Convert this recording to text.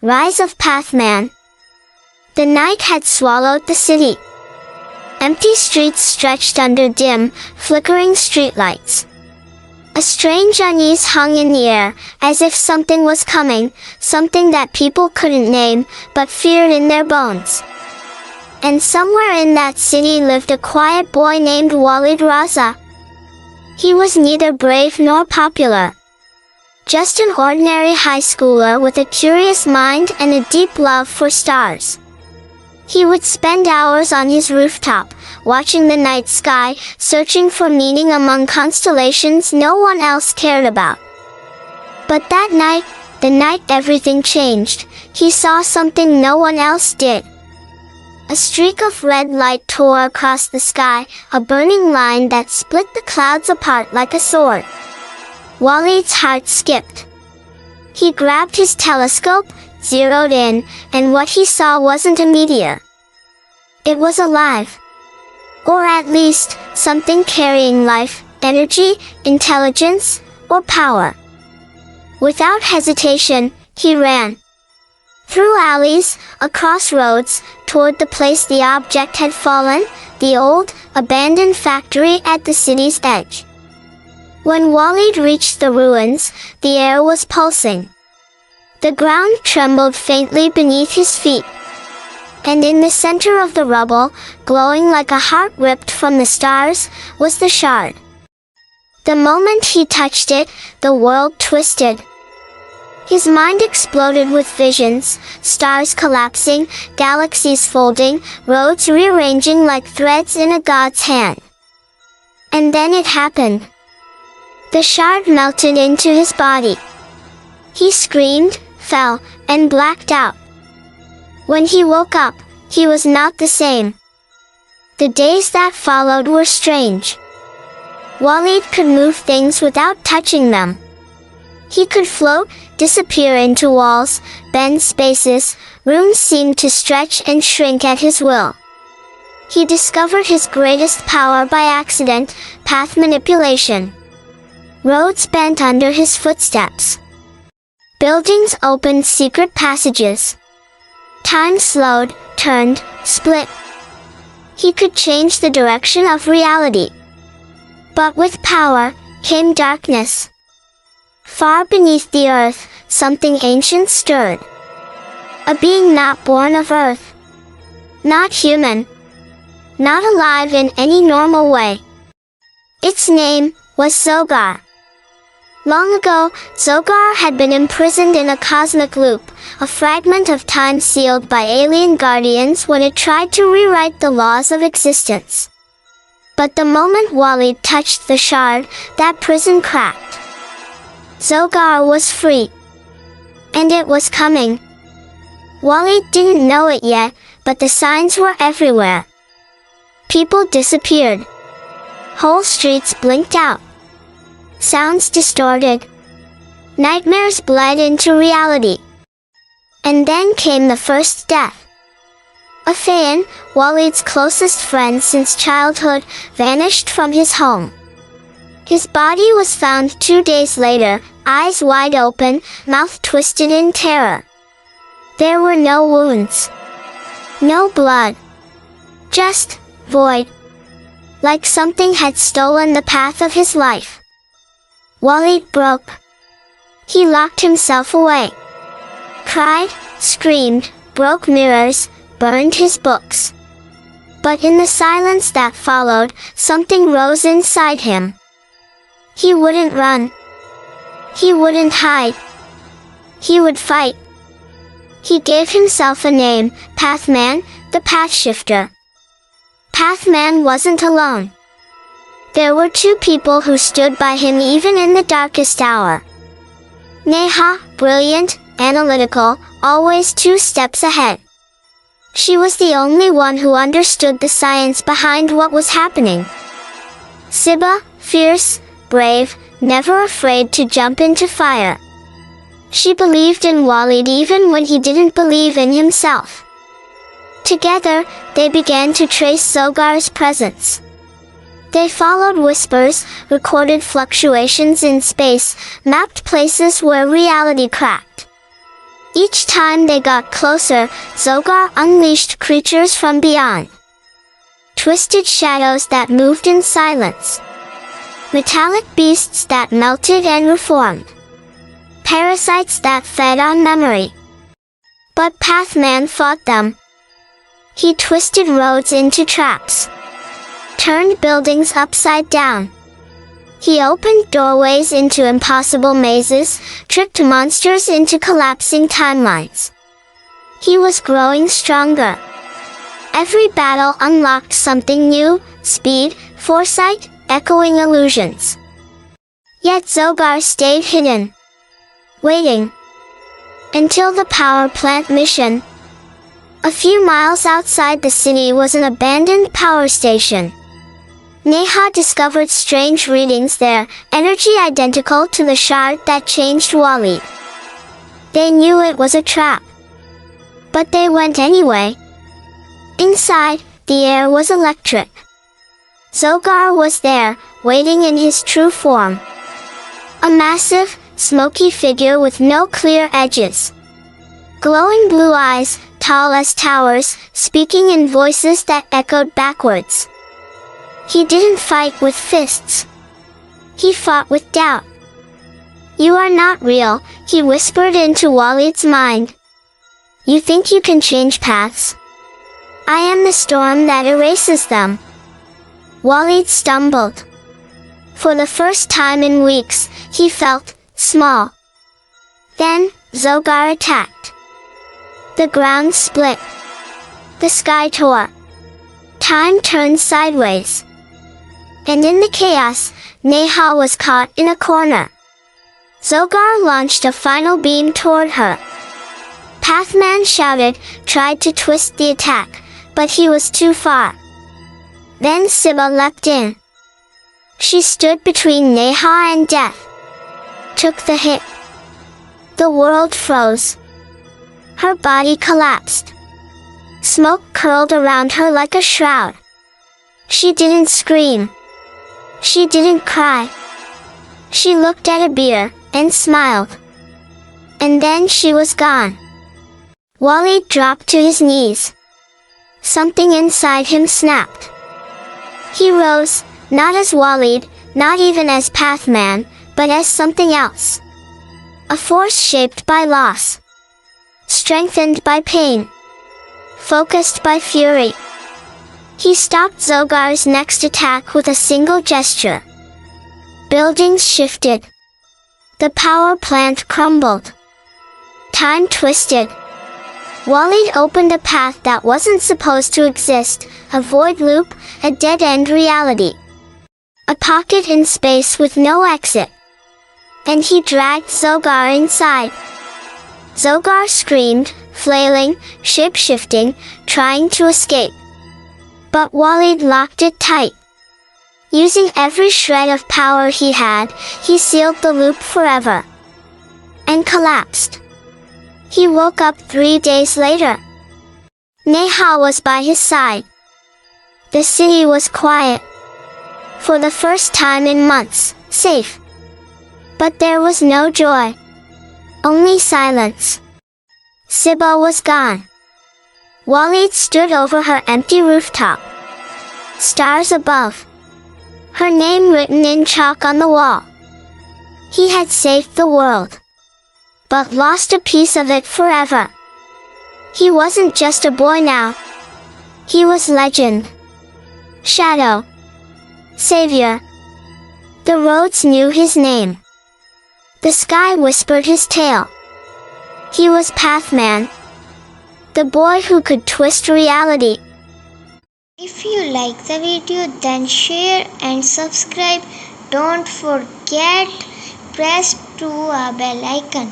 Rise of PATHMAN. The night had swallowed the city. Empty streets stretched under dim, flickering streetlights. A strange unease hung in the air, as if something was coming, something that people couldn't name, but feared in their bones. And somewhere in that city lived a quiet boy named Walid Raza. He was neither brave nor popular. Just an ordinary high schooler with a curious mind and a deep love for stars. He would spend hours on his rooftop, watching the night sky, searching for meaning among constellations no one else cared about. But that night, the night everything changed, he saw something no one else did. A streak of red light tore across the sky, a burning line that split the clouds apart like a sword. Walid's heart skipped. He grabbed his telescope, zeroed in, and what he saw wasn't a meteor. It was alive. Or at least, something carrying life, energy, intelligence, or power. Without hesitation, he ran. Through alleys, across roads, toward the place the object had fallen, the old, abandoned factory at the city's edge. When Walid reached the ruins, the air was pulsing. The ground trembled faintly beneath his feet. And in the center of the rubble, glowing like a heart ripped from the stars, was the shard. The moment he touched it, the world twisted. His mind exploded with visions, stars collapsing, galaxies folding, roads rearranging like threads in a god's hand. And then it happened. The shard melted into his body. He screamed, fell, and blacked out. When he woke up, he was not the same. The days that followed were strange. Walid could move things without touching them. He could float, disappear into walls, bend spaces, rooms seemed to stretch and shrink at his will. He discovered his greatest power by accident, path manipulation. Roads bent under his footsteps. Buildings opened secret passages. Time slowed, turned, split. He could change the direction of reality. But with power, came darkness. Far beneath the earth, something ancient stirred. A being not born of earth. Not human. Not alive in any normal way. Its name was Zogar. Long ago, Zogar had been imprisoned in a cosmic loop, a fragment of time sealed by alien guardians when it tried to rewrite the laws of existence. But the moment Walid touched the shard, that prison cracked. Zogar was free. And it was coming. Walid didn't know it yet, but the signs were everywhere. People disappeared. Whole streets blinked out. Sounds distorted. Nightmares bled into reality. And then came the first death. Afayan, Walid's closest friend since childhood, vanished from his home. His body was found 2 days later, eyes wide open, mouth twisted in terror. There were no wounds. No blood. Just void. Like something had stolen the path of his life. Walid broke. He locked himself away. Cried, screamed, broke mirrors, burned his books. But in the silence that followed, something rose inside him. He wouldn't run. He wouldn't hide. He would fight. He gave himself a name, PATHMAN, the Path Shifter. PATHMAN wasn't alone. There were two people who stood by him even in the darkest hour. Neha, brilliant, analytical, always 2 steps ahead. She was the only one who understood the science behind what was happening. Siba, fierce, brave, never afraid to jump into fire. She believed in Walid even when he didn't believe in himself. Together, they began to trace Zogar's presence. They followed whispers, recorded fluctuations in space, mapped places where reality cracked. Each time they got closer, Zogar unleashed creatures from beyond. Twisted shadows that moved in silence. Metallic beasts that melted and reformed. Parasites that fed on memory. But PATHMAN fought them. He twisted roads into traps. Turned buildings upside down. He opened doorways into impossible mazes, tricked monsters into collapsing timelines. He was growing stronger. Every battle unlocked something new, speed, foresight, echoing illusions. Yet Zogar stayed hidden. Waiting. Until the power plant mission. A few miles outside the city was an abandoned power station. Neha discovered strange readings there, energy identical to the shard that changed Wally. They knew it was a trap. But they went anyway. Inside, the air was electric. Zogar was there, waiting in his true form. A massive, smoky figure with no clear edges. Glowing blue eyes, tall as towers, speaking in voices that echoed backwards. He didn't fight with fists. He fought with doubt. "You are not real," he whispered into Walid's mind. "You think you can change paths? I am the storm that erases them." Walid stumbled. For the first time in weeks, he felt small. Then, Zogar attacked. The ground split. The sky tore. Time turned sideways. And in the chaos, Neha was caught in a corner. Zogar launched a final beam toward her. PATHMAN shouted, tried to twist the attack, but he was too far. Then Siba leapt in. She stood between Neha and death. Took the hit. The world froze. Her body collapsed. Smoke curled around her like a shroud. She didn't scream. She didn't cry. She looked at Abir and smiled. And then she was gone. Walid dropped to his knees. Something inside him snapped. He rose, not as Walid, not even as PATHMAN, but as something else. A force shaped by loss. Strengthened by pain. Focused by fury. He stopped Zogar's next attack with a single gesture. Buildings shifted. The power plant crumbled. Time twisted. Walid opened a path that wasn't supposed to exist, a void loop, a dead-end reality. A pocket in space with no exit. And he dragged Zogar inside. Zogar screamed, flailing, shape-shifting, trying to escape. But Walid locked it tight. Using every shred of power he had, he sealed the loop forever. And collapsed. He woke up 3 days later. Neha was by his side. The city was quiet. For the first time in months, safe. But there was no joy. Only silence. Siba was gone. Walid stood over her empty rooftop. Stars above. Her name written in chalk on the wall. He had saved the world. But lost a piece of it forever. He wasn't just a boy now. He was legend. Shadow. Savior. The roads knew his name. The sky whispered his tale. He was PATHMAN. The boy who could twist reality. If you like the video, then share and subscribe. Don't forget press to a bell icon.